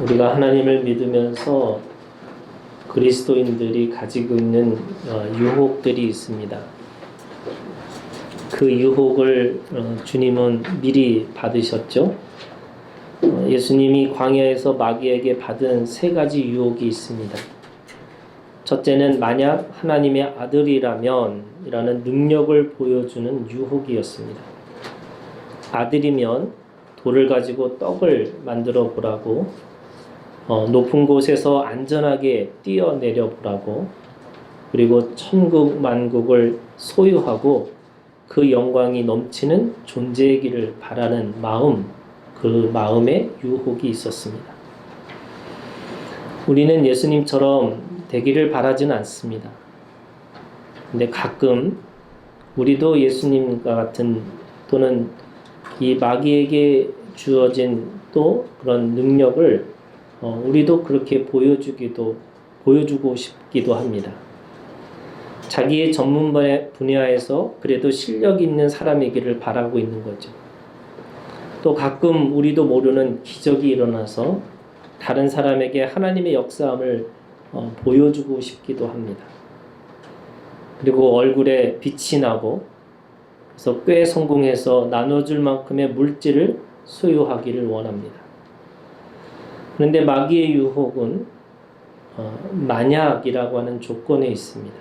우리가 하나님을 믿으면서 그리스도인들이 가지고 있는 유혹들이 있습니다. 그 유혹을 주님은 미리 받으셨죠. 예수님이 광야에서 마귀에게 받은 세 가지 유혹이 있습니다. 첫째는 만약 하나님의 아들이라면 이라는 능력을 보여주는 유혹이었습니다. 아들이면 돌을 가지고 떡을 만들어 보라고, 높은 곳에서 안전하게 뛰어내려 보라고, 그리고 천국 만국을 소유하고 그 영광이 넘치는 존재이기를 바라는 마음, 그 마음에 유혹이 있었습니다. 우리는 예수님처럼 되기를 바라지는 않습니다. 근데 가끔 우리도 예수님과 같은 또는 이 마귀에게 주어진 또 그런 능력을 우리도 그렇게 보여주고 싶기도 합니다. 자기의 전문 분야에서 그래도 실력 있는 사람이기를 바라고 있는 거죠. 또 가끔 우리도 모르는 기적이 일어나서 다른 사람에게 하나님의 역사함을 보여주고 싶기도 합니다. 그리고 얼굴에 빛이 나고 그래서 꽤 성공해서 나눠줄 만큼의 물질을 소유하기를 원합니다. 그런데 마귀의 유혹은 만약이라고 하는 조건에 있습니다.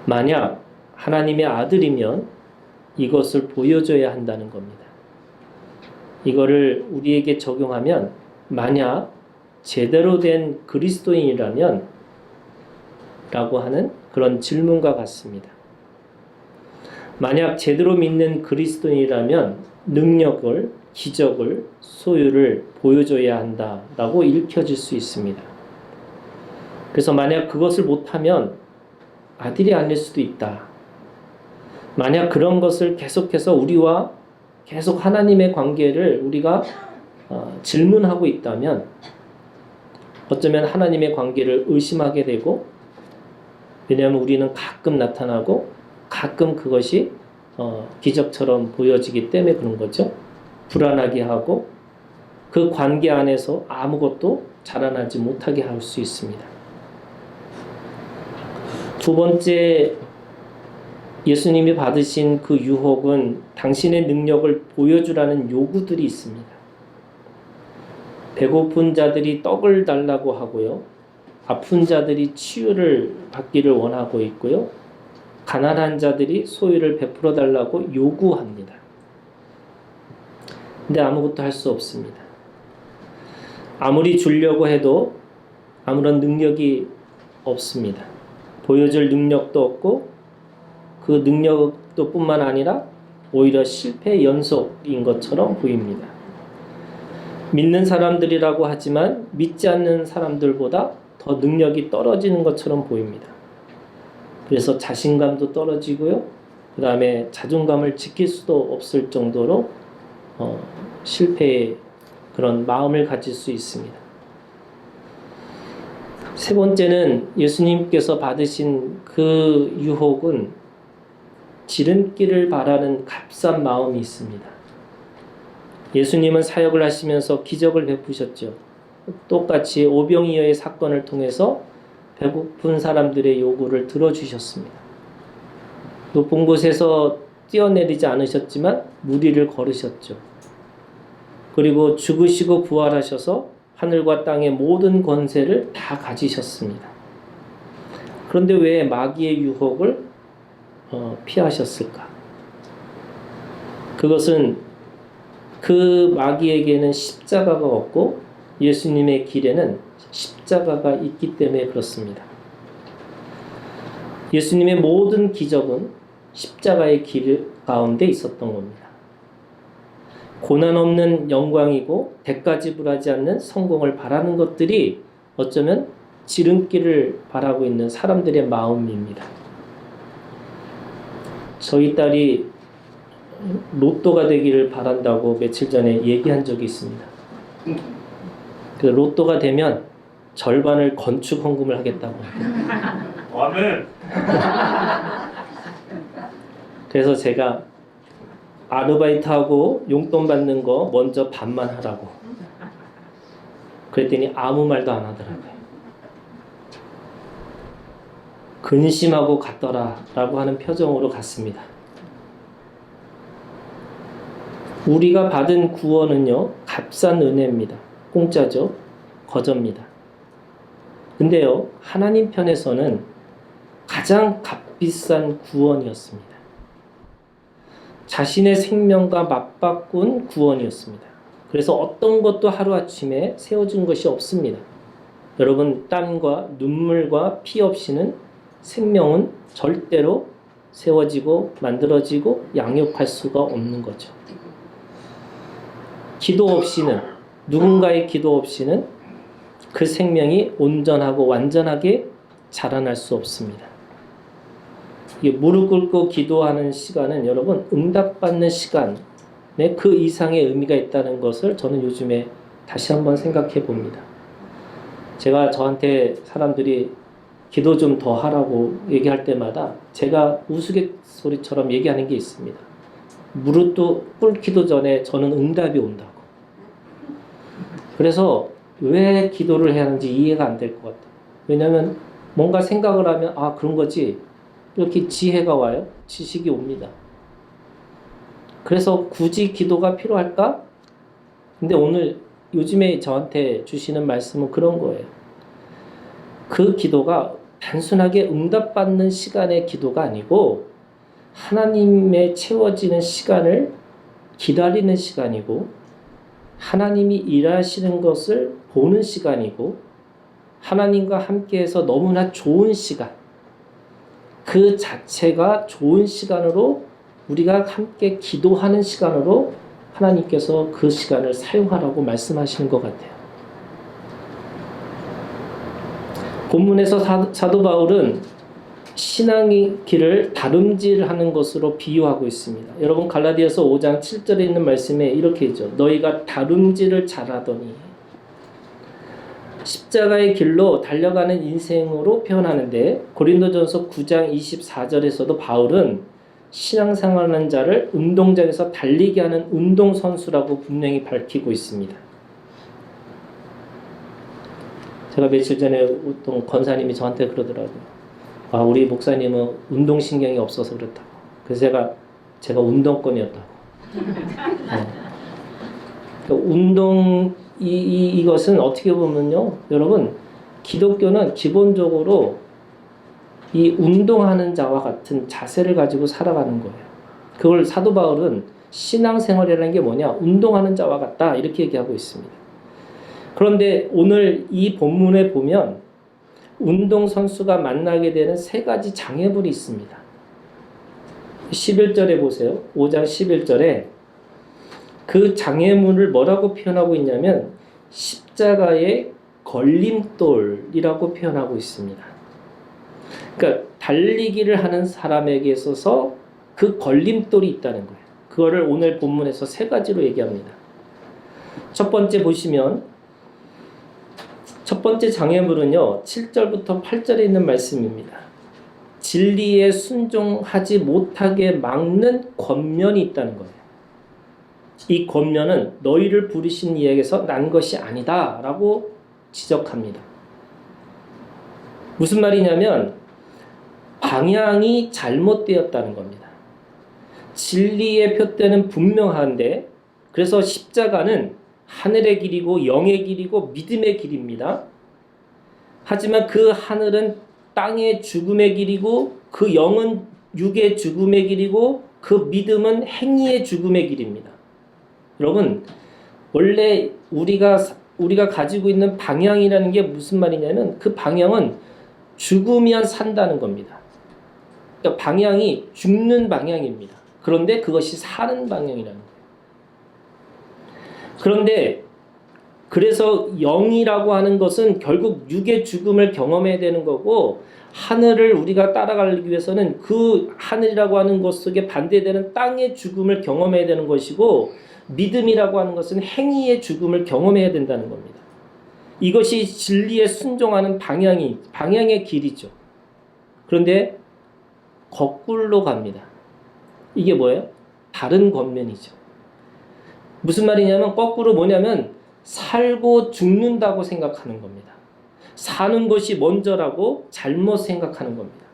만약 하나님의 아들이면 이것을 보여줘야 한다는 겁니다. 이거를 우리에게 적용하면 만약 제대로 된 그리스도인이라면 라고 하는 그런 질문과 같습니다. 만약 제대로 믿는 그리스도인이라면 능력을, 기적을, 소유를 보여줘야 한다라고 읽혀질 수 있습니다. 그래서 만약 그것을 못하면 아들이 아닐 수도 있다. 만약 그런 것을 계속해서 우리와 계속 하나님의 관계를 우리가 질문하고 있다면 어쩌면 하나님의 관계를 의심하게 되고, 왜냐하면 우리는 가끔 나타나고 가끔 그것이 기적처럼 보여지기 때문에 그런 거죠. 불안하게 하고 그 관계 안에서 아무것도 자라나지 못하게 할 수 있습니다. 두 번째, 예수님이 받으신 그 유혹은 당신의 능력을 보여주라는 요구들이 있습니다. 배고픈 자들이 떡을 달라고 하고요. 아픈 자들이 치유를 받기를 원하고 있고요. 가난한 자들이 소유를 베풀어 달라고 요구합니다. 근데 아무것도 할 수 없습니다. 아무리 주려고 해도 아무런 능력이 없습니다. 보여줄 능력도 없고 그 능력도 뿐만 아니라 오히려 실패의 연속인 것처럼 보입니다. 믿는 사람들이라고 하지만 믿지 않는 사람들보다 더 능력이 떨어지는 것처럼 보입니다. 그래서 자신감도 떨어지고요. 그 다음에 자존감을 지킬 수도 없을 정도로 실패의 그런 마음을 가질 수 있습니다. 세 번째는 예수님께서 받으신 그 유혹은 지름길을 바라는 값싼 마음이 있습니다. 예수님은 사역을 하시면서 기적을 베푸셨죠. 똑같이 오병이어의 사건을 통해서 배고픈 사람들의 요구를 들어주셨습니다. 높은 곳에서 뛰어내리지 않으셨지만 무리를 걸으셨죠. 그리고 죽으시고 부활하셔서 하늘과 땅의 모든 권세를 다 가지셨습니다. 그런데 왜 마귀의 유혹을 피하셨을까? 그것은 그 마귀에게는 십자가가 없고 예수님의 길에는 십자가가 있기 때문에 그렇습니다. 예수님의 모든 기적은 십자가의 길 가운데 있었던 겁니다. 고난 없는 영광이고 대가 지불하지 않는 성공을 바라는 것들이 어쩌면 지름길을 바라고 있는 사람들의 마음입니다. 저희 딸이 로또가 되기를 바란다고 며칠 전에 얘기한 적이 있습니다. 그 로또가 되면 절반을 건축 헌금을 하겠다고. 아멘. 그래서 제가 아르바이트하고 용돈 받는 거 먼저 반만 하라고. 그랬더니 아무 말도 안 하더라고요. 근심하고 갔더라 라고 하는 표정으로 갔습니다. 우리가 받은 구원은요, 값싼 은혜입니다. 공짜죠. 거저입니다. 근데요, 하나님 편에서는 가장 값비싼 구원이었습니다. 자신의 생명과 맞바꾼 구원이었습니다. 그래서 어떤 것도 하루아침에 세워진 것이 없습니다. 여러분, 땀과 눈물과 피 없이는 생명은 절대로 세워지고 만들어지고 양육할 수가 없는 거죠. 기도 없이는, 누군가의 기도 없이는 그 생명이 온전하고 완전하게 자라날 수 없습니다. 이 무릎 꿇고 기도하는 시간은 여러분 응답받는 시간에 그 이상의 의미가 있다는 것을 저는 요즘에 다시 한번 생각해 봅니다. 제가 저한테 사람들이 기도 좀 더 하라고 얘기할 때마다 제가 우스갯소리처럼 얘기하는 게 있습니다. 무릎 꿇기도 전에 저는 응답이 온다고. 그래서 왜 기도를 해야 하는지 이해가 안 될 것 같아요. 왜냐하면 뭔가 생각을 하면 아 그런 거지 이렇게 지혜가 와요. 지식이 옵니다. 그래서 굳이 기도가 필요할까? 근데 오늘 요즘에 저한테 주시는 말씀은 그런 거예요. 그 기도가 단순하게 응답받는 시간의 기도가 아니고 하나님의 채워지는 시간을 기다리는 시간이고 하나님이 일하시는 것을 보는 시간이고 하나님과 함께해서 너무나 좋은 시간, 그 자체가 좋은 시간으로 우리가 함께 기도하는 시간으로 하나님께서 그 시간을 사용하라고 말씀하시는 것 같아요. 본문에서 사도 바울은 신앙의 길을 다름질하는 것으로 비유하고 있습니다. 여러분 갈라디아서 5장 7절에 있는 말씀에 이렇게 있죠. 너희가 다름질을 잘하더니 십자가의 길로 달려가는 인생으로 표현하는데 고린도전서 9장 24절에서도 바울은 신앙생활하는 자를 운동장에서 달리게 하는 운동선수라고 분명히 밝히고 있습니다. 제가 며칠 전에 어떤 권사님이 저한테 그러더라고요. 아, 우리 목사님은 운동신경이 없어서 그렇다고. 그래서 제가 운동권이었다고. 운동, 이것은 어떻게 보면요. 여러분, 기독교는 기본적으로 이 운동하는 자와 같은 자세를 가지고 살아가는 거예요. 그걸 사도 바울은 신앙생활이라는 게 뭐냐? 운동하는 자와 같다. 이렇게 얘기하고 있습니다. 그런데 오늘 이 본문에 보면 운동선수가 만나게 되는 세 가지 장애물이 있습니다. 11절에 보세요. 5장 11절에 그 장애물을 뭐라고 표현하고 있냐면 십자가의 걸림돌이라고 표현하고 있습니다. 그러니까 달리기를 하는 사람에게 있어서 그 걸림돌이 있다는 거예요. 그거를 오늘 본문에서 세 가지로 얘기합니다. 첫 번째 보시면 첫 번째 장애물은요. 7절부터 8절에 있는 말씀입니다. 진리에 순종하지 못하게 막는 권면이 있다는 거예요. 이 권면은 너희를 부르신 이에게서 난 것이 아니다 라고 지적합니다. 무슨 말이냐면 방향이 잘못되었다는 겁니다. 진리의 표대는 분명한데 그래서 십자가는 하늘의 길이고 영의 길이고 믿음의 길입니다. 하지만 그 하늘은 땅의 죽음의 길이고 그 영은 육의 죽음의 길이고 그 믿음은 행위의 죽음의 길입니다. 여러분 원래 우리가 가지고 있는 방향이라는 게 무슨 말이냐면 그 방향은 죽으면 산다는 겁니다. 그러니까 방향이 죽는 방향입니다. 그런데 그것이 사는 방향이라는 거예요. 그런데 그래서 영이라고 하는 것은 결국 육의 죽음을 경험해야 되는 거고 하늘을 우리가 따라가기 위해서는 그 하늘이라고 하는 것 속에 반대되는 땅의 죽음을 경험해야 되는 것이고 믿음이라고 하는 것은 행위의 죽음을 경험해야 된다는 겁니다. 이것이 진리에 순종하는 방향의 길이죠. 그런데 거꾸로 갑니다. 이게 뭐예요? 다른 권면이죠. 무슨 말이냐면 거꾸로 뭐냐면 살고 죽는다고 생각하는 겁니다. 사는 것이 먼저라고 잘못 생각하는 겁니다.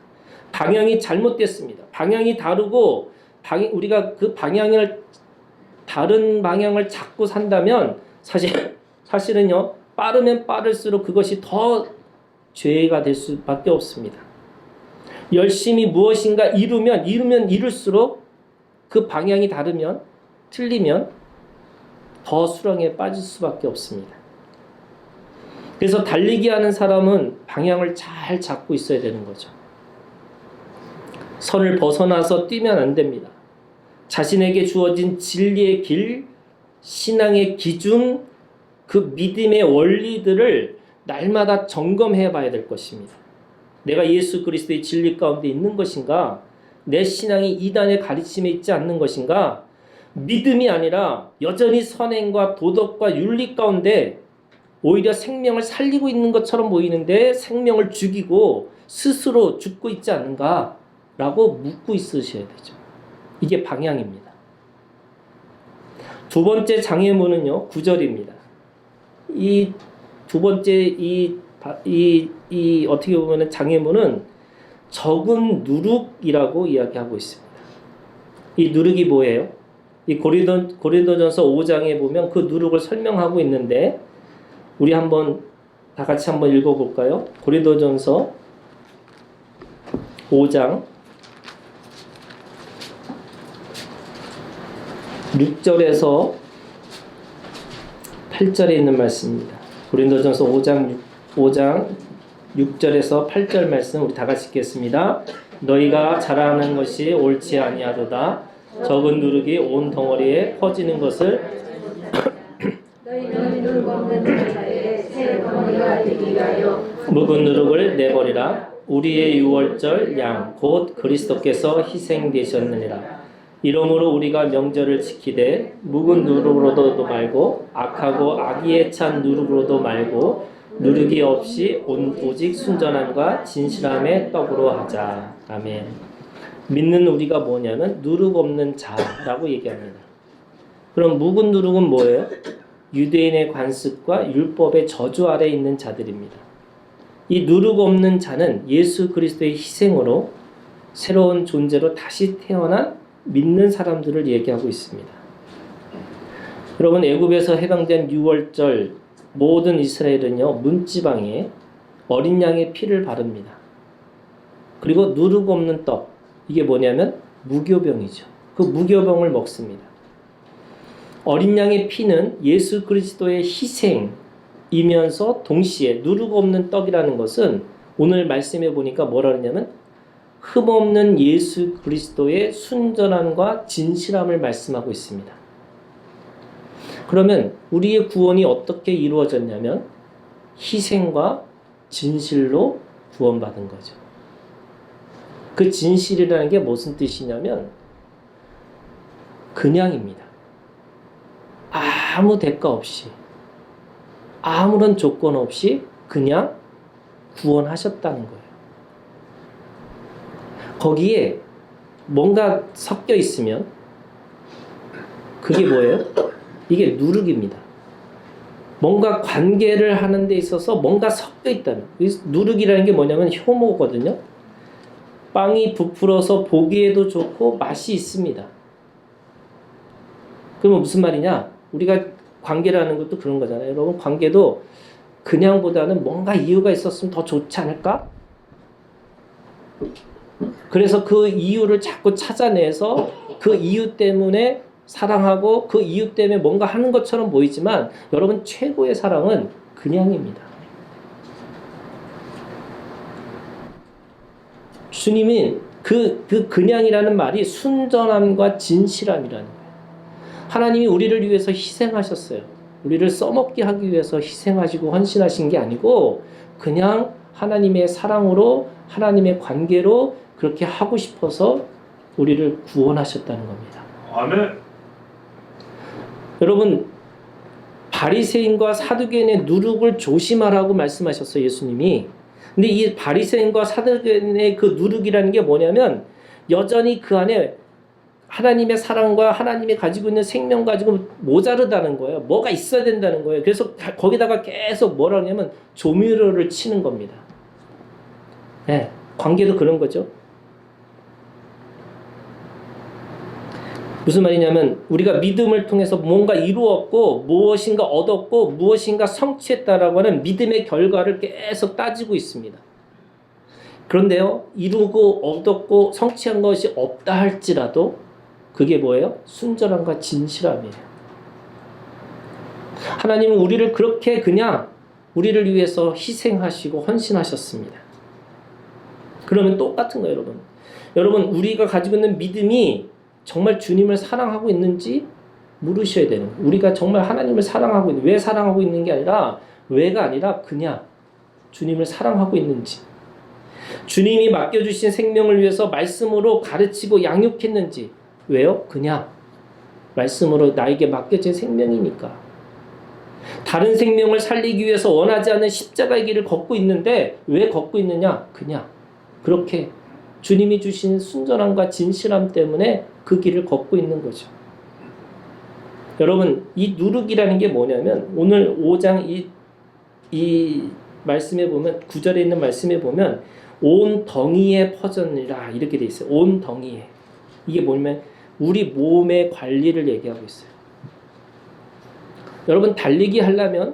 방향이 잘못됐습니다. 방향이 다르고 우리가 그 방향을 다른 방향을 잡고 산다면 사실은요 빠르면 빠를수록 그것이 더 죄가 될 수밖에 없습니다. 열심히 무엇인가 이루면 이룰수록 그 방향이 틀리면 더 수렁에 빠질 수밖에 없습니다. 그래서 달리기 하는 사람은 방향을 잘 잡고 있어야 되는 거죠. 선을 벗어나서 뛰면 안 됩니다. 자신에게 주어진 진리의 길, 신앙의 기준, 그 믿음의 원리들을 날마다 점검해 봐야 될 것입니다. 내가 예수 그리스도의 진리 가운데 있는 것인가? 내 신앙이 이단의 가르침에 있지 않는 것인가? 믿음이 아니라 여전히 선행과 도덕과 윤리 가운데 오히려 생명을 살리고 있는 것처럼 보이는데 생명을 죽이고 스스로 죽고 있지 않는가? 라고 묻고 있으셔야 되죠. 이게 방향입니다. 두 번째 장애물은요, 9절입니다. 이 두 번째 어떻게 보면 장애물은 적은 누룩이라고 이야기하고 있습니다. 이 누룩이 뭐예요? 이 고린도전서 5장에 보면 그 누룩을 설명하고 있는데 우리 다 같이 한번 읽어볼까요? 고린도전서 5장 6절에서 8절에 있는 말씀입니다. 고린도전서 5장 6절에서 8절 말씀 우리 다 같이 읽겠습니다. 너희가 자랑하는 것이 옳지 아니하도다. 적은 누룩이 온 덩어리에 퍼지는 것을 너희는 누룩 없는 자의 새 덩어리가 되기 위하여 묵은 누룩을 내버리라. 우리의 유월절 양 곧 그리스도께서 희생되셨느니라. 이러므로 우리가 명절을 지키되 묵은 누룩으로도 말고 악하고 악의에 찬 누룩으로도 말고 누룩이 없이 오직 순전함과 진실함의 떡으로 하자. 아멘. 믿는 우리가 뭐냐면 누룩 없는 자라고 얘기합니다. 그럼 묵은 누룩은 뭐예요? 유대인의 관습과 율법의 저주 아래 있는 자들입니다. 이 누룩 없는 자는 예수 그리스도의 희생으로 새로운 존재로 다시 태어난 믿는 사람들을 얘기하고 있습니다. 여러분, 애굽에서 해방된 유월절 모든 이스라엘은요 문지방에 어린 양의 피를 바릅니다. 그리고 누룩 없는 떡, 이게 뭐냐면 무교병이죠. 그 무교병을 먹습니다. 어린 양의 피는 예수 그리스도의 희생이면서 동시에 누룩 없는 떡이라는 것은 오늘 말씀해 보니까 뭐라 그러냐면 흠없는 예수 그리스도의 순전함과 진실함을 말씀하고 있습니다. 그러면 우리의 구원이 어떻게 이루어졌냐면 희생과 진실로 구원받은 거죠. 그 진실이라는 게 무슨 뜻이냐면 그냥입니다. 아무 대가 없이 아무런 조건 없이 그냥 구원하셨다는 거예요. 거기에 뭔가 섞여 있으면 그게 뭐예요? 이게 누룩입니다. 뭔가 관계를 하는 데 있어서 뭔가 섞여 있다는. 누룩이라는 게 뭐냐면 효모거든요. 빵이 부풀어서 보기에도 좋고 맛이 있습니다. 그러면 무슨 말이냐? 우리가 관계라는 것도 그런 거잖아요. 여러분, 관계도 그냥보다는 뭔가 이유가 있었으면 더 좋지 않을까? 그래서 그 이유를 자꾸 찾아내서 그 이유 때문에 사랑하고 그 이유 때문에 뭔가 하는 것처럼 보이지만 여러분, 최고의 사랑은 그냥입니다. 주님이 그 그냥이라는 말이 순전함과 진실함이라는 거예요. 하나님이 우리를 위해서 희생하셨어요. 우리를 써먹게 하기 위해서 희생하시고 헌신하신 게 아니고 그냥 하나님의 사랑으로 하나님의 관계로 그렇게 하고 싶어서 우리를 구원하셨다는 겁니다. 아멘. 여러분, 바리새인과 사두개인의 누룩을 조심하라고 말씀하셨어요, 예수님이. 근데 이 바리새인과 사두개인의 그 누룩이라는 게 뭐냐면 여전히 그 안에 하나님의 사랑과 하나님이 가지고 있는 생명 가지고 모자르다는 거예요. 뭐가 있어야 된다는 거예요. 그래서 거기다가 계속 뭐라 하냐면 조미료를 치는 겁니다. 네, 관계도 그런 거죠. 무슨 말이냐면 우리가 믿음을 통해서 뭔가 이루었고 무엇인가 얻었고 무엇인가 성취했다라고 하는 믿음의 결과를 계속 따지고 있습니다. 그런데요, 이루고 얻었고 성취한 것이 없다 할지라도 그게 뭐예요? 순전함과 진실함이에요. 하나님은 우리를 그렇게 그냥 우리를 위해서 희생하시고 헌신하셨습니다. 그러면 똑같은 거예요, 여러분. 여러분, 우리가 가지고 있는 믿음이 정말 주님을 사랑하고 있는지 물으셔야 되는 거예요. 우리가 정말 하나님을 사랑하고 있는, 왜 사랑하고 있는 게 아니라, 왜가 아니라 그냥 주님을 사랑하고 있는지, 주님이 맡겨주신 생명을 위해서 말씀으로 가르치고 양육했는지, 왜요? 그냥 말씀으로 나에게 맡겨진 생명이니까. 다른 생명을 살리기 위해서 원하지 않는 십자가의 길을 걷고 있는데 왜 걷고 있느냐? 그냥 그렇게 주님이 주신 순전함과 진실함 때문에 그 길을 걷고 있는 거죠. 여러분, 이 누룩이라는 게 뭐냐면 오늘 5장 이 말씀에 보면 9절에 있는 말씀에 보면 온 덩이에 퍼졌느니라 이렇게 돼 있어요. 온 덩이에. 이게 뭐냐면 우리 몸의 관리를 얘기하고 있어요. 여러분, 달리기 하려면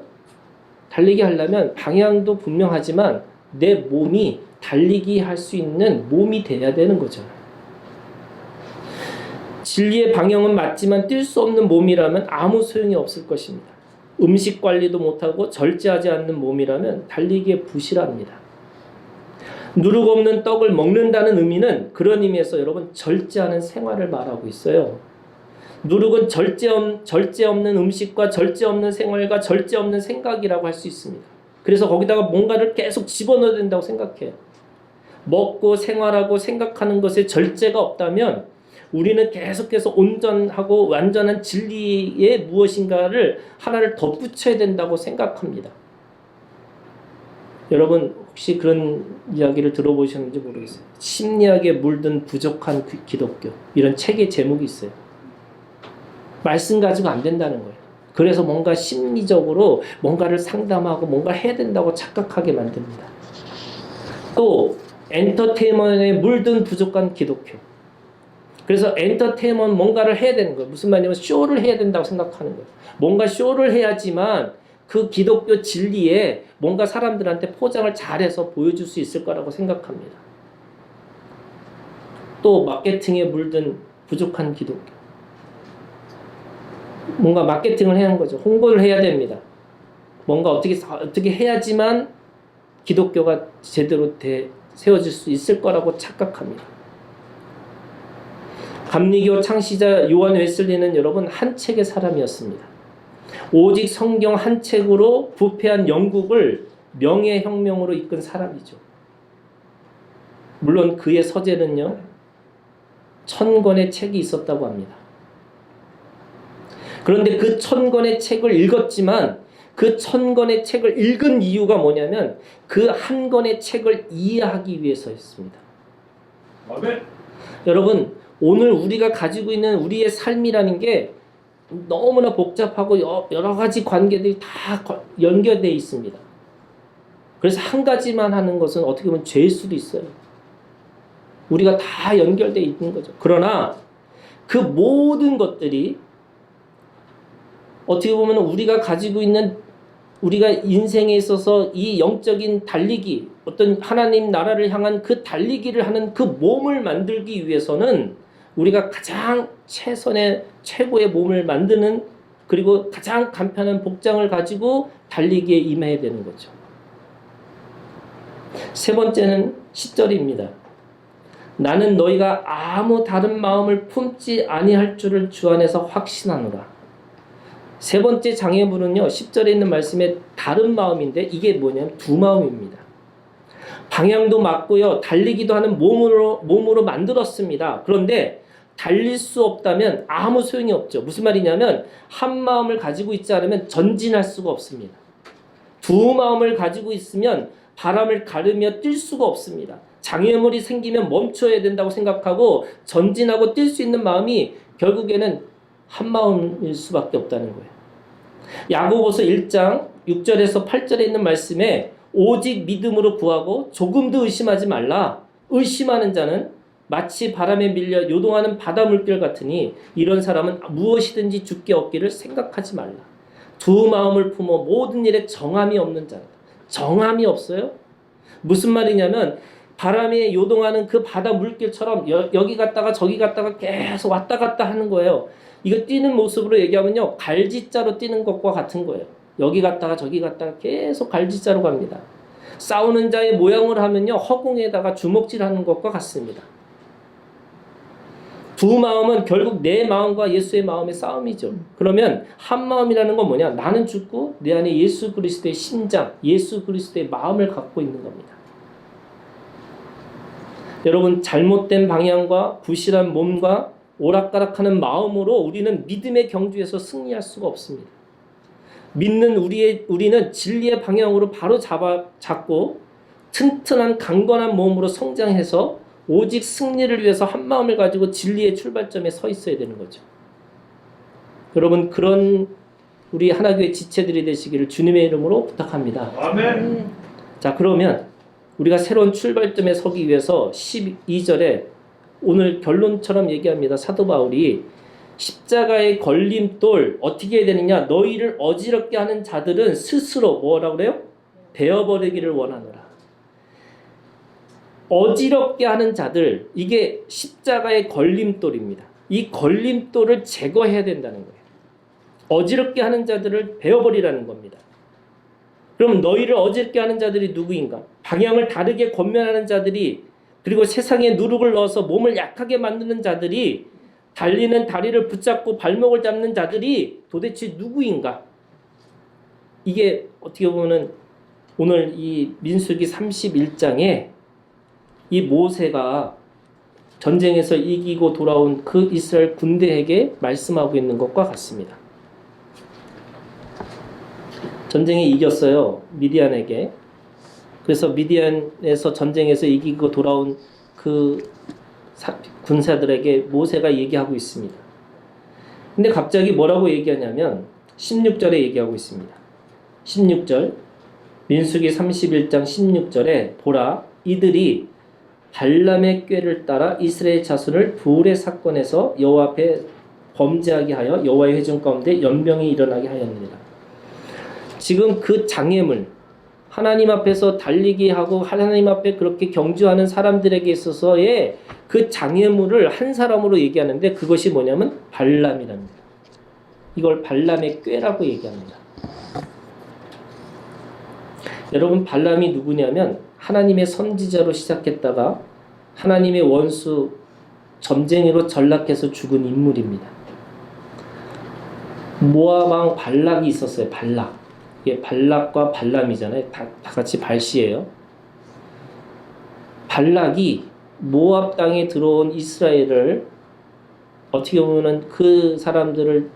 방향도 분명하지만 내 몸이 달리기 할 수 있는 몸이 돼야 되는 거잖아요. 진리의 방향은 맞지만 뛸 수 없는 몸이라면 아무 소용이 없을 것입니다. 음식 관리도 못하고 절제하지 않는 몸이라면 달리기에 부실합니다. 누룩 없는 떡을 먹는다는 의미는 그런 의미에서 여러분 절제하는 생활을 말하고 있어요. 누룩은 절제 없는 음식과 절제 없는 생활과 절제 없는 생각이라고 할 수 있습니다. 그래서 거기다가 뭔가를 계속 집어넣어야 된다고 생각해요. 먹고 생활하고 생각하는 것에 절제가 없다면 우리는 계속해서 온전하고 완전한 진리에 무엇인가를 하나를 덧붙여야 된다고 생각합니다. 여러분 혹시 그런 이야기를 들어보셨는지 모르겠어요. 심리학에 물든 부족한 기독교, 이런 책의 제목이 있어요. 말씀 가지고 안 된다는 거예요. 그래서 뭔가 심리적으로 뭔가를 상담하고 뭔가 해야 된다고 착각하게 만듭니다. 또 엔터테인먼트에 물든 부족한 기독교. 그래서 엔터테인먼트 뭔가를 해야 되는 거예요. 무슨 말이냐면 쇼를 해야 된다고 생각하는 거예요. 뭔가 쇼를 해야지만 그 기독교 진리에 뭔가 사람들한테 포장을 잘해서 보여줄 수 있을 거라고 생각합니다. 또 마케팅에 물든 부족한 기독교. 뭔가 마케팅을 해야 하는 거죠. 홍보를 해야 됩니다. 뭔가 어떻게 해야지만 기독교가 제대로 세워질 수 있을 거라고 착각합니다. 감리교 창시자 요한 웨슬리는 여러분 한 책의 사람이었습니다. 오직 성경 한 책으로 부패한 영국을 명예혁명으로 이끈 사람이죠. 물론 그의 서재는요 1000권의 책이 있었다고 합니다. 그런데 그 1000권의 책을 읽었지만 그 1000권의 책을 읽은 이유가 뭐냐면 그 한 권의 책을 이해하기 위해서였습니다. 아멘. 여러분, 오늘 우리가 가지고 있는 우리의 삶이라는 게 너무나 복잡하고 여러 가지 관계들이 다 연결되어 있습니다. 그래서 한 가지만 하는 것은 어떻게 보면 죄일 수도 있어요. 우리가 다 연결되어 있는 거죠. 그러나 그 모든 것들이 어떻게 보면 우리가 가지고 있는 우리가 인생에 있어서 이 영적인 달리기, 어떤 하나님 나라를 향한 그 달리기를 하는 그 몸을 만들기 위해서는 우리가 가장 최고의 몸을 만드는, 그리고 가장 간편한 복장을 가지고 달리기에 임해야 되는 거죠. 세 번째는 10절입니다. 나는 너희가 아무 다른 마음을 품지 아니할 줄을 주 안에서 확신하노라. 세 번째 장애물은요 10절에 있는 말씀에 다른 마음인데 이게 뭐냐면 두 마음입니다. 방향도 맞고요 달리기도 하는 몸으로 만들었습니다. 그런데 달릴 수 없다면 아무 소용이 없죠. 무슨 말이냐면 한 마음을 가지고 있지 않으면 전진할 수가 없습니다. 두 마음을 가지고 있으면 바람을 가르며 뛸 수가 없습니다. 장애물이 생기면 멈춰야 된다고 생각하고 전진하고 뛸 수 있는 마음이 결국에는 한 마음일 수밖에 없다는 거예요. 야고보서 1장 6절에서 8절에 있는 말씀에 오직 믿음으로 구하고 조금도 의심하지 말라. 의심하는 자는 마치 바람에 밀려 요동하는 바다 물결 같으니 이런 사람은 무엇이든지 죽게 얻기를 생각하지 말라. 두 마음을 품어 모든 일에 정함이 없는 자다. 정함이 없어요? 무슨 말이냐면 바람에 요동하는 그 바다 물결처럼 여기 갔다가 저기 갔다가 계속 왔다 갔다 하는 거예요. 이거 뛰는 모습으로 얘기하면요, 갈지자로 뛰는 것과 같은 거예요. 여기 갔다가 저기 갔다가 계속 갈지자로 갑니다. 싸우는 자의 모양을 하면요, 허공에다가 주먹질하는 것과 같습니다. 두 마음은 결국 내 마음과 예수의 마음의 싸움이죠. 그러면 한 마음이라는 건 뭐냐? 나는 죽고 내 안에 예수 그리스도의 심장, 예수 그리스도의 마음을 갖고 있는 겁니다. 여러분, 잘못된 방향과 부실한 몸과 오락가락하는 마음으로 우리는 믿음의 경주에서 승리할 수가 없습니다. 믿는 우리는 진리의 방향으로 바로 잡고 튼튼한 강건한 몸으로 성장해서 오직 승리를 위해서 한 마음을 가지고 진리의 출발점에 서 있어야 되는 거죠. 여러분, 그런 우리 하나교회 지체들이 되시기를 주님의 이름으로 부탁합니다. 아멘. 자, 그러면 우리가 새로운 출발점에 서기 위해서 12절에 오늘 결론처럼 얘기합니다. 사도 바울이 십자가의 걸림돌 어떻게 해야 되느냐? 너희를 어지럽게 하는 자들은 스스로 뭐라고 그래요? 베어버리기를 원하노라. 어지럽게 하는 자들, 이게 십자가의 걸림돌입니다. 이 걸림돌을 제거해야 된다는 거예요. 어지럽게 하는 자들을 베어버리라는 겁니다. 그럼 너희를 어지럽게 하는 자들이 누구인가? 방향을 다르게 권면하는 자들이, 그리고 세상에 누룩을 넣어서 몸을 약하게 만드는 자들이, 달리는 다리를 붙잡고 발목을 잡는 자들이 도대체 누구인가? 이게 어떻게 보면은 오늘 이 민수기 31장에 이 모세가 전쟁에서 이기고 돌아온 그 이스라엘 군대에게 말씀하고 있는 것과 같습니다. 전쟁에 이겼어요, 미디안에게. 그래서 미디안에서 전쟁에서 이기고 돌아온 그 군사들에게 모세가 얘기하고 있습니다. 근데 갑자기 뭐라고 얘기하냐면 16절에 얘기하고 있습니다. 16절, 민수기 31장 16절에 보라, 이들이 발람의 꾀를 따라 이스라엘 자손을 부울의 사건에서 여호와 앞에 범죄하게 하여 여호와의 회중 가운데 연병이 일어나게 하였느니라. 지금 그 장애물, 하나님 앞에서 달리게 하고 하나님 앞에 그렇게 경주하는 사람들에게 있어서의 그 장애물을 한 사람으로 얘기하는데 그것이 뭐냐면 발람이랍니다. 이걸 발람의 꾀라고 얘기합니다. 여러분, 발람이 누구냐면 하나님의 선지자로 시작했다가 하나님의 원수 점쟁이로 전락해서 죽은 인물입니다. 모압 왕 발락이 있었어요. 발락. 이게 발락과 발람이잖아요. 다 같이 발씨예요. 발락이 모압 땅에 들어온 이스라엘을 어떻게 보면은 그 사람들을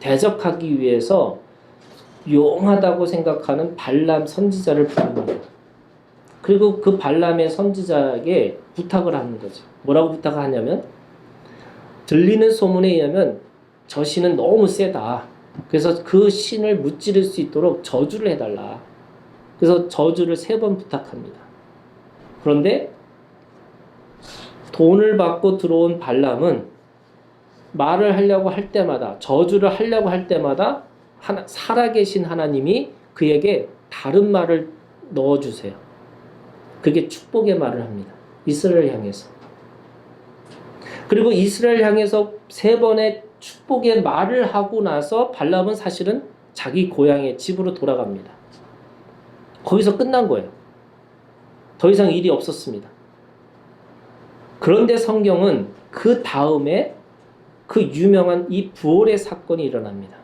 대적하기 위해서 용하다고 생각하는 발람 선지자를 부릅니다. 그리고 그 발람의 선지자에게 부탁을 하는 거죠. 뭐라고 부탁을 하냐면, 들리는 소문에 의하면 저 신은 너무 세다. 그래서 그 신을 무찌를 수 있도록 저주를 해달라. 그래서 저주를 3번 부탁합니다. 그런데 돈을 받고 들어온 발람은 말을 하려고 할 때마다, 저주를 하려고 할 때마다 살아계신 하나님이 그에게 다른 말을 넣어주세요. 그게 축복의 말을 합니다. 이스라엘 향해서. 그리고 이스라엘 향해서 3번의 축복의 말을 하고 나서 발람은 사실은 자기 고향의 집으로 돌아갑니다. 거기서 끝난 거예요. 더 이상 일이 없었습니다. 그런데 성경은 그 다음에 그 유명한 이 부올의 사건이 일어납니다.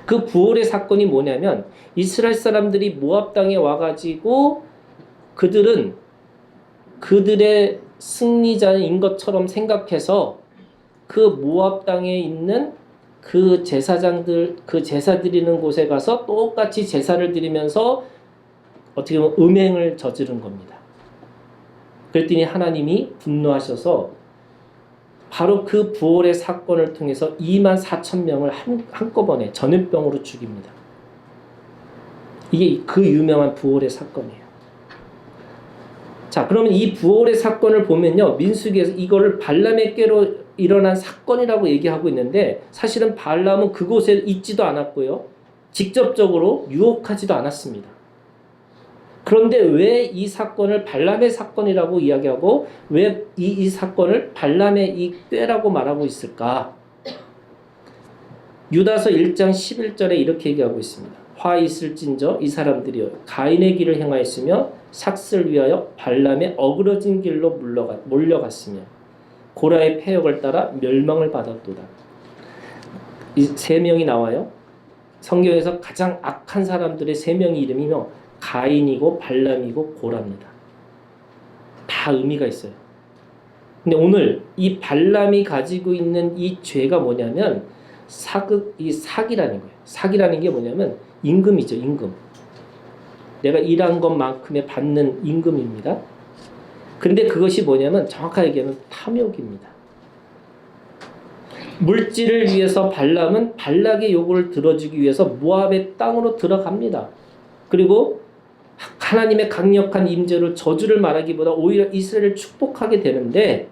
그 부올의 사건이 뭐냐면, 이스라엘 사람들이 모압 땅에 와가지고 그들은 그들의 승리자인 것처럼 생각해서 그 모압 땅에 있는 그 제사장들, 그 제사 드리는 곳에 가서 똑같이 제사를 드리면서 어떻게 보면 음행을 저지른 겁니다. 그랬더니 하나님이 분노하셔서 바로 그 부활의 사건을 통해서 24,000명을 한꺼번에 전염병으로 죽입니다. 이게 그 유명한 부활의 사건이에요. 자, 그러면 이 부활의 사건을 보면요, 민수기에서 이거를 발람의 꾀로 일어난 사건이라고 얘기하고 있는데, 사실은 발람은 그곳에 있지도 않았고요, 직접적으로 유혹하지도 않았습니다. 그런데 왜 이 사건을 발람의 사건이라고 이야기하고 왜 이 사건을 발람의 이 꾀라고 말하고 있을까? 유다서 1장 11절에 이렇게 얘기하고 있습니다. 화 있을진저 이 사람들이여 가인의 길을 행하였으며 삭슬 위하여 발람의 어그러진 길로 몰려갔으며 고라의 패역을 따라 멸망을 받았도다. 이 세 명이 나와요. 성경에서 가장 악한 사람들의 세 명의 이름이며 가인이고 발람이고 고라입니다. 다 의미가 있어요. 근데 오늘 이 발람이 가지고 있는 이 죄가 뭐냐면 사기라는 거예요. 사기라는 게 뭐냐면 임금이죠. 임금. 내가 일한 것만큼의 받는 임금입니다. 근데 그것이 뭐냐면 정확하게 얘기하면 탐욕입니다. 물질을 위해서 발람은 발락의 요구를 들어주기 위해서 모압의 땅으로 들어갑니다. 그리고 하나님의 강력한 임재로 저주를 말하기보다 오히려 이스라엘을 축복하게 되는데,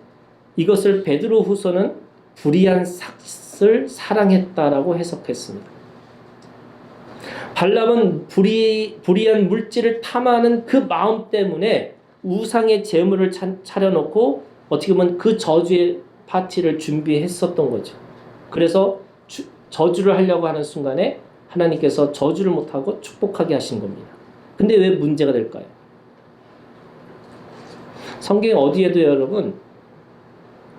이것을 베드로후서는 불의한 삭슬 사랑했다라고 해석했습니다. 발람은 불의한 물질을 탐하는 그 마음 때문에 우상의 제물을 차려놓고 어떻게 보면 그 저주의 파티를 준비했었던 거죠. 그래서 저주를 하려고 하는 순간에 하나님께서 저주를 못하고 축복하게 하신 겁니다. 근데 왜 문제가 될까요? 성경 어디에도 여러분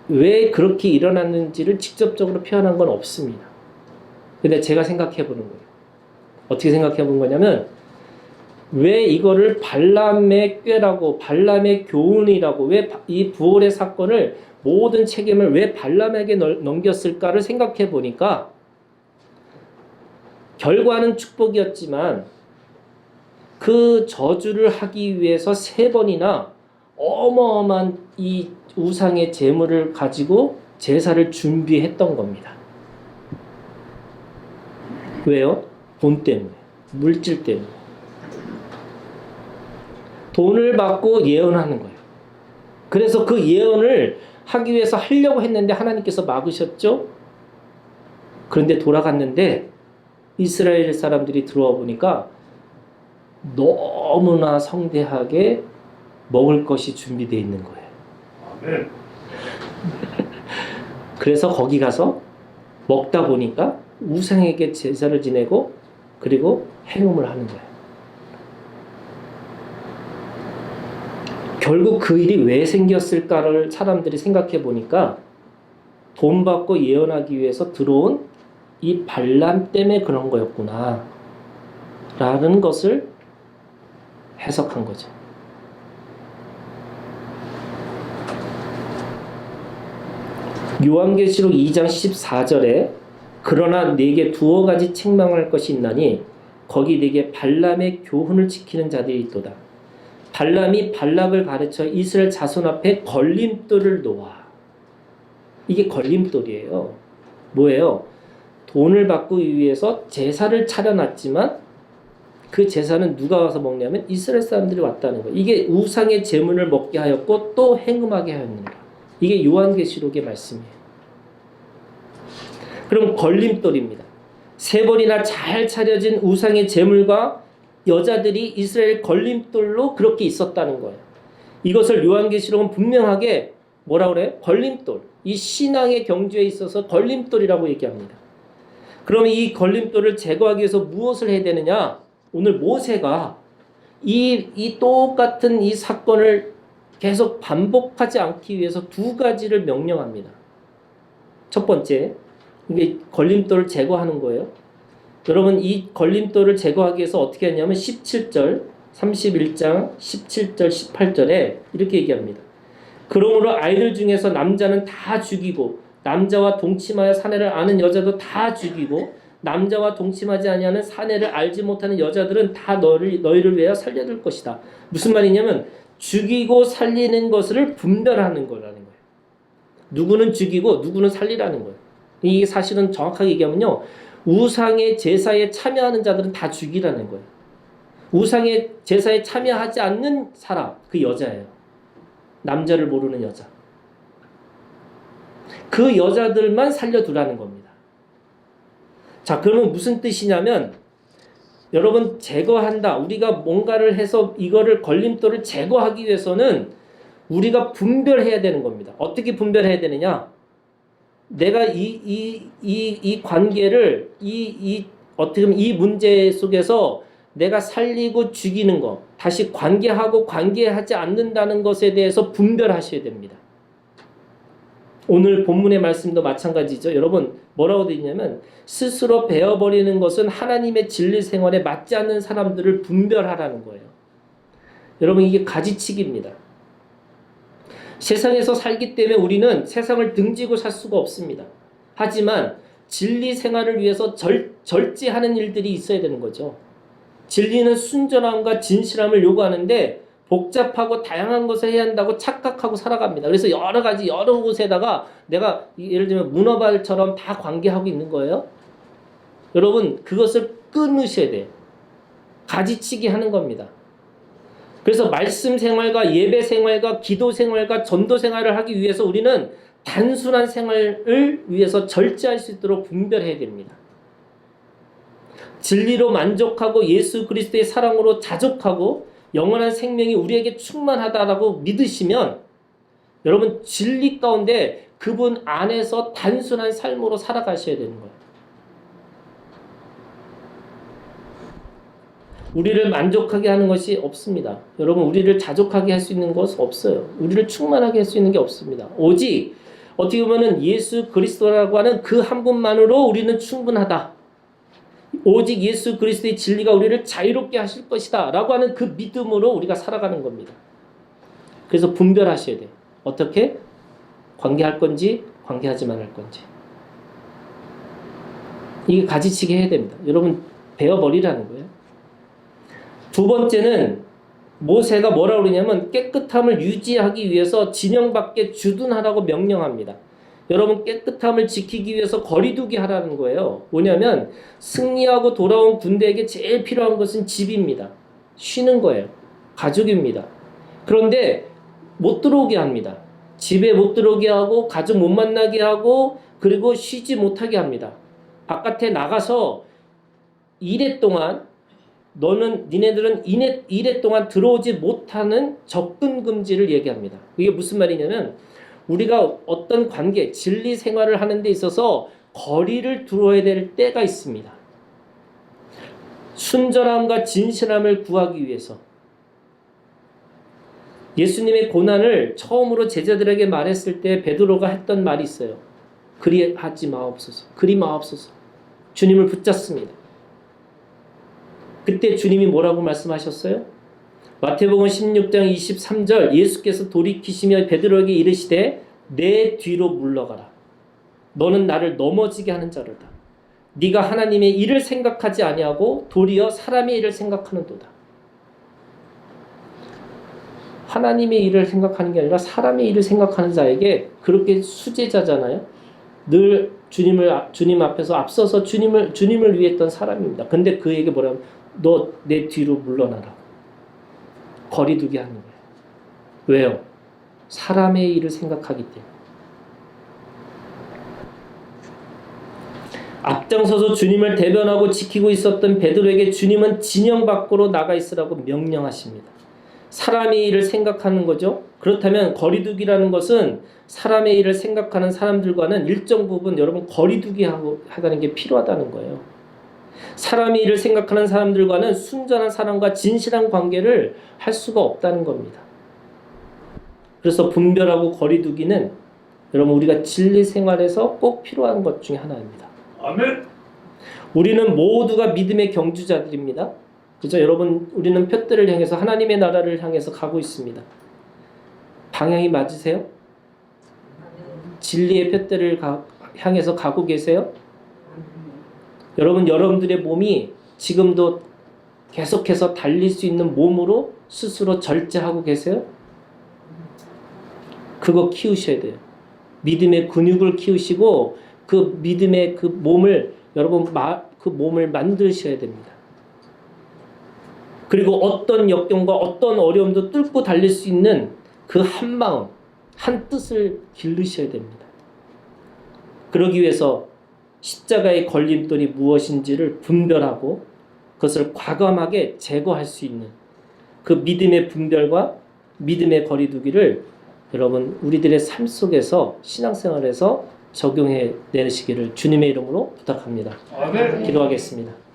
왜 그렇게 일어났는지를 직접적으로 표현한 건 없습니다. 근데 제가 생각해 보는 거예요. 어떻게 생각해 본 거냐면, 왜 이거를 발람의 꾀라고, 발람의 교훈이라고, 왜 이 부활의 사건을 모든 책임을 왜 발람에게 넘겼을까를 생각해 보니까, 결과는 축복이었지만 그 저주를 하기 위해서 3번이나 어마어마한 이 우상의 제물을 가지고 제사를 준비했던 겁니다. 왜요? 돈 때문에, 물질 때문에. 돈을 받고 예언하는 거예요. 그래서 그 예언을 하기 위해서 하려고 했는데 하나님께서 막으셨죠? 그런데 돌아갔는데 이스라엘 사람들이 들어와 보니까 너무나 성대하게 먹을 것이 준비되어 있는 거예요. 아멘. 그래서 거기 가서 먹다 보니까 우상에게 제사를 지내고 그리고 행음을 하는 거예요. 결국 그 일이 왜 생겼을까를 사람들이 생각해 보니까 돈 받고 예언하기 위해서 들어온 이 발람 때문에 그런 거였구나 라는 것을 해석한 거죠. 요한계시록 2장 14절에 그러나 네게 두어 가지 책망할 것이 있나니 거기 네게 발람의 교훈을 지키는 자들이 있도다. 발람이 발락을 가르쳐 이스라엘 자손 앞에 걸림돌을 놓아. 이게 걸림돌이에요. 뭐예요? 돈을 받기 위해서 제사를 차려놨지만 그 제사는 누가 와서 먹냐면 이스라엘 사람들이 왔다는 거예요. 이게 우상의 제물을 먹게 하였고 또 행음하게 하였는가. 이게 요한계시록의 말씀이에요. 그럼 걸림돌입니다. 3번이나 잘 차려진 우상의 제물과 여자들이 이스라엘 걸림돌로 그렇게 있었다는 거예요. 이것을 요한계시록은 분명하게 뭐라 그래요? 걸림돌. 이 신앙의 경주에 있어서 걸림돌이라고 얘기합니다. 그러면 이 걸림돌을 제거하기 위해서 무엇을 해야 되느냐? 오늘 모세가 이 똑같은 이 사건을 계속 반복하지 않기 위해서 2가지를 명령합니다. 첫 번째, 이게 걸림돌을 제거하는 거예요. 여러분 이 걸림돌을 제거하기 위해서 어떻게 했냐면 17절, 31장 17절, 18절에 이렇게 얘기합니다. 그러므로 아이들 중에서 남자는 다 죽이고 남자와 동침하여 사내를 아는 여자도 다 죽이고 남자와 동침하지 아니하는 사내를 알지 못하는 여자들은 다 너희를 위하여 살려둘 것이다. 무슨 말이냐면 죽이고 살리는 것을 분별하는 거라는 거예요. 누구는 죽이고 누구는 살리라는 거예요. 이게 사실은 정확하게 얘기하면요, 우상의 제사에 참여하는 자들은 다 죽이라는 거예요. 우상의 제사에 참여하지 않는 사람, 그 여자예요. 남자를 모르는 여자. 그 여자들만 살려두라는 겁니다. 자, 그러면 무슨 뜻이냐면, 여러분, 제거한다. 우리가 뭔가를 해서 이거를 걸림돌을 제거하기 위해서는 우리가 분별해야 되는 겁니다. 어떻게 분별해야 되느냐? 내가 이 관계를, 어떻게 보면 이 문제 속에서 내가 살리고 죽이는 것, 다시 관계하고 관계하지 않는다는 것에 대해서 분별하셔야 됩니다. 오늘 본문의 말씀도 마찬가지죠. 여러분, 뭐라고 되어 있냐면, 스스로 베어버리는 것은 하나님의 진리 생활에 맞지 않는 사람들을 분별하라는 거예요. 여러분, 이게 가지치기입니다. 세상에서 살기 때문에 우리는 세상을 등지고 살 수가 없습니다. 하지만 진리 생활을 위해서 절제하는 일들이 있어야 되는 거죠. 진리는 순전함과 진실함을 요구하는데 복잡하고 다양한 것을 해야 한다고 착각하고 살아갑니다. 그래서 여러 가지 여러 곳에다가 내가 예를 들면 문어발처럼 다 관계하고 있는 거예요. 여러분, 그것을 끊으셔야 돼요. 가지치기 하는 겁니다. 그래서 말씀 생활과 예배 생활과 기도 생활과 전도 생활을 하기 위해서 우리는 단순한 생활을 위해서 절제할 수 있도록 분별해야 됩니다. 진리로 만족하고 예수 그리스도의 사랑으로 자족하고 영원한 생명이 우리에게 충만하다라고 믿으시면, 여러분, 진리 가운데 그분 안에서 단순한 삶으로 살아가셔야 되는 거예요. 우리를 만족하게 하는 것이 없습니다. 여러분, 우리를 자족하게 할 수 있는 것은 없어요. 우리를 충만하게 할 수 있는 게 없습니다. 오직 어떻게 보면 예수 그리스도라고 하는 그 한 분만으로 우리는 충분하다. 오직 예수 그리스도의 진리가 우리를 자유롭게 하실 것이다 라고 하는 그 믿음으로 우리가 살아가는 겁니다. 그래서 분별하셔야 돼요. 어떻게? 관계할 건지 관계하지 말할 건지. 이게 가지치기 해야 됩니다. 여러분, 베어버리라는 거예요. 두 번째는 모세가 뭐라고 그러냐면, 깨끗함을 유지하기 위해서 진영 밖에 주둔하라고 명령합니다. 여러분, 깨끗함을 지키기 위해서 거리두기 하라는 거예요. 뭐냐면, 승리하고 돌아온 군대에게 제일 필요한 것은 집입니다. 쉬는 거예요. 가족입니다. 그런데 못 들어오게 합니다. 집에 못 들어오게 하고, 가족 못 만나게 하고, 그리고 쉬지 못하게 합니다. 바깥에 나가서 이래 동안, 니네들은 이래 동안 들어오지 못하는 접근 금지를 얘기합니다. 이게 무슨 말이냐면, 우리가 어떤 관계, 진리 생활을 하는 데 있어서 거리를 두어야 될 때가 있습니다. 순전함과 진실함을 구하기 위해서. 예수님의 고난을 처음으로 제자들에게 말했을 때 베드로가 했던 말이 있어요. 그리하지 마옵소서. 그리 마옵소서. 주님을 붙잡습니다. 그때 주님이 뭐라고 말씀하셨어요? 마태복음 16장 23절, 예수께서 돌이키시며 베드로에게 이르시되 내 뒤로 물러가라. 너는 나를 넘어지게 하는 자로다. 네가 하나님의 일을 생각하지 아니하고 도리어 사람의 일을 생각하는도다. 하나님의 일을 생각하는 게 아니라 사람의 일을 생각하는 자에게, 그렇게 수제자잖아요. 늘 주님 앞에서 앞서서 주님을 위해 했던 사람입니다. 근데 그에게 뭐라면, 너 내 뒤로 물러나라. 거리두기 하는 거예요. 왜요? 사람의 일을 생각하기 때문에. 앞장서서 주님을 대변하고 지키고 있었던 베드로에게 주님은 진영 밖으로 나가 있으라고 명령하십니다. 사람의 일을 생각하는 거죠. 그렇다면 거리두기라는 것은 사람의 일을 생각하는 사람들과는 일정 부분 여러분 거리두기 하는 게 필요하다는 거예요. 사람의 일을 생각하는 사람들과는 순전한 사랑과 진실한 관계를 할 수가 없다는 겁니다. 그래서 분별하고 거리두기는 여러분 우리가 진리 생활에서 꼭 필요한 것 중에 하나입니다. 아멘. 우리는 모두가 믿음의 경주자들입니다. 그죠? 여러분, 우리는 표대를 향해서 하나님의 나라를 향해서 가고 있습니다. 방향이 맞으세요? 진리의 표대를 향해서 가고 계세요? 여러분들의 몸이 지금도 계속해서 달릴 수 있는 몸으로 스스로 절제하고 계세요? 그거 키우셔야 돼요. 믿음의 근육을 키우시고 그 믿음의 그 몸을 여러분 그 몸을 만드셔야 됩니다. 그리고 어떤 역경과 어떤 어려움도 뚫고 달릴 수 있는 그 한 마음, 한 뜻을 기르셔야 됩니다. 그러기 위해서 십자가의 걸림돌이 무엇인지를 분별하고 그것을 과감하게 제거할 수 있는 그 믿음의 분별과 믿음의 거리두기를 여러분 우리들의 삶 속에서 신앙생활에서 적용해 내시기를 주님의 이름으로 부탁합니다. 아멘. 기도하겠습니다.